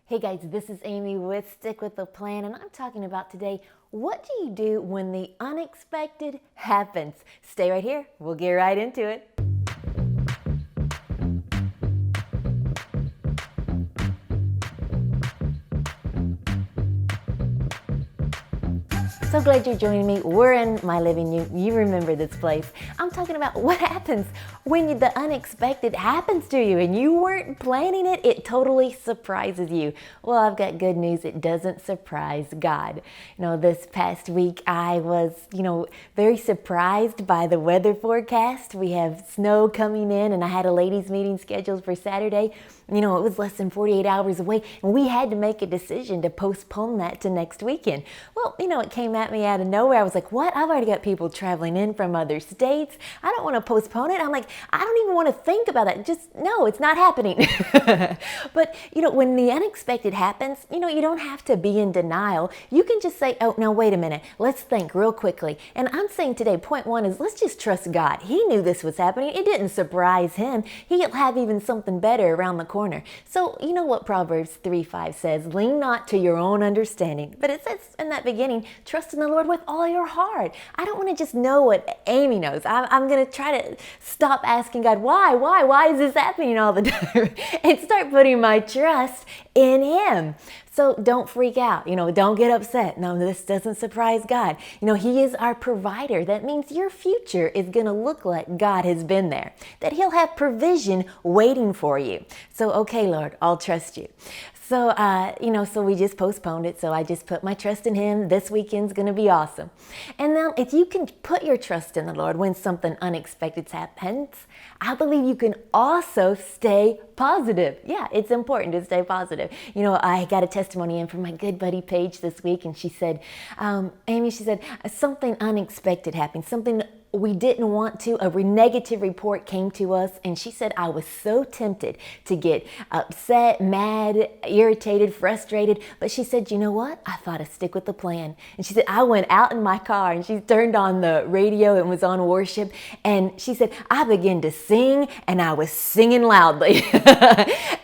Hey guys, this is Amy with Stick with the Plan, and I'm talking about today, what do you do when the unexpected happens? Stay right here. We'll get right into it. So glad you're joining me. We're in my living room. You remember this place. I'm talking about what happens when the unexpected happens to you and you weren't planning it. It totally surprises you. Well, I've got good news. It doesn't surprise God. This past week I was, very surprised by the weather forecast. We have snow coming in and I had a ladies' meeting scheduled for Saturday. It was less than 48 hours away and we had to make a decision to postpone that to next weekend. Well, it came at me out of nowhere. I was like, what? I've already got people traveling in from other states. I don't want to postpone it. I'm like, I don't even want to think about it. No, it's not happening. But, when the unexpected happens, you don't have to be in denial. You can just say, oh, no, wait a minute. Let's think real quickly. And I'm saying today, point one is let's just trust God. He knew this was happening. It didn't surprise him. He'll have even something better around the corner. So, you know what Proverbs 3:5 says, lean not to your own understanding. But it says in that beginning, trust in the Lord with all your heart. I don't want to just know what Amy knows. I'm going to try to stop asking God, why is this happening all the time? And start putting my trust in Him. So don't freak out, don't get upset. No, this doesn't surprise God. He is our provider. That means your future is going to look like God has been there, that He'll have provision waiting for you. So, okay, Lord, I'll trust you. So, so we just postponed it. So I just put my trust in Him. This weekend's going to be awesome. And now if you can put your trust in the Lord when something unexpected happens, I believe you can also stay positive. Yeah, it's important to stay positive. I got a testimony in from my good buddy Paige this week, and she said, Amy, she said, something unexpected happened, something we didn't want to. A negative report came to us, and she said, I was so tempted to get upset, mad, irritated, frustrated. But she said, you know what? I thought I'd stick with the plan. And she said, I went out in my car and she turned on the radio and was on worship. And she said, I began to sing and I was singing loudly.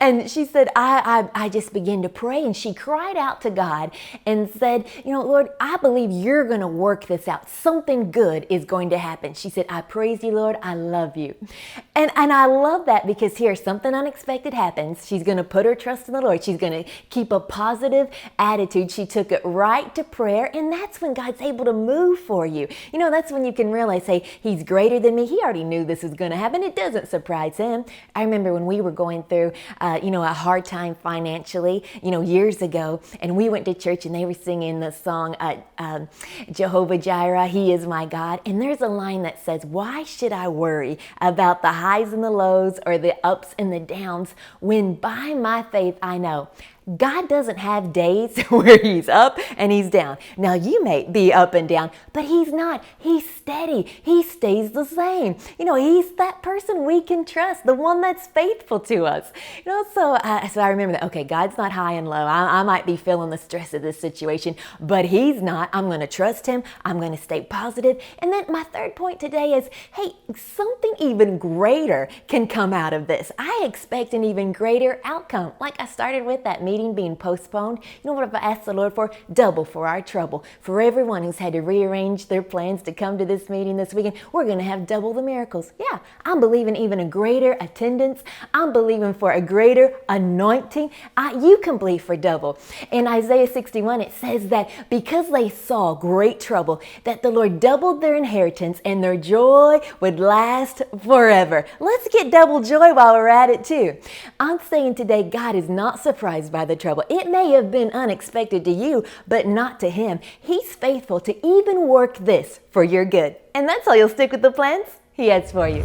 And she said, I just began to pray, and she cried out to God and said, Lord, I believe you're going to work this out. Something good is going to happen. She said, I praise you, Lord. I love you. And I love that because here, something unexpected happens. She's going to put her trust in the Lord. She's going to keep a positive attitude. She took it right to prayer. And that's when God's able to move for you. That's when you can realize, hey, He's greater than me. He already knew this was going to happen. It doesn't surprise Him. I remember when we were going through, a hard time financially, years ago, and we went to church and they were singing the song, Jehovah Jireh, He is my God. And there's a line that says, why should I worry about the highs and the lows or the ups and the downs when by my faith I know God doesn't have days where He's up and He's down. Now you may be up and down, but He's not. He's steady. He stays the same. He's that person we can trust, the one that's faithful to us. So I remember that, okay, God's not high and low. I might be feeling the stress of this situation, but He's not. I'm going to trust Him. I'm going to stay positive. And then my third point today is, hey, something even greater can come out of this. I expect an even greater outcome. Like I started with that meeting being postponed. What have I asked the Lord for? Double for our trouble. For everyone who's had to rearrange their plans to come to this meeting this weekend, we're going to have double the miracles. Yeah, I'm believing even a greater attendance. I'm believing for a greater anointing. You can believe for double. In Isaiah 61, it says that because they saw great trouble, that the Lord doubled their inheritance and their joy would last forever. Let's get double joy while we're at it too. I'm saying today, God is not surprised by the trouble. It may have been unexpected to you, but not to Him. He's faithful to even work this for your good. And that's how you'll stick with the plans He has for you.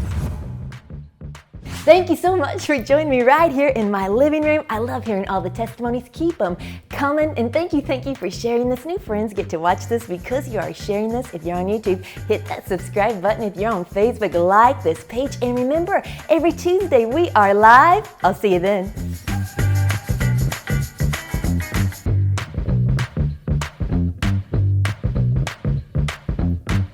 Thank you so much for joining me right here in my living room. I love hearing all the testimonies. Keep them coming. And thank you for sharing this. New friends get to watch this because you are sharing this. If you're on YouTube, hit that subscribe button. If you're on Facebook, like this page. And remember, every Tuesday we are live. I'll see you then.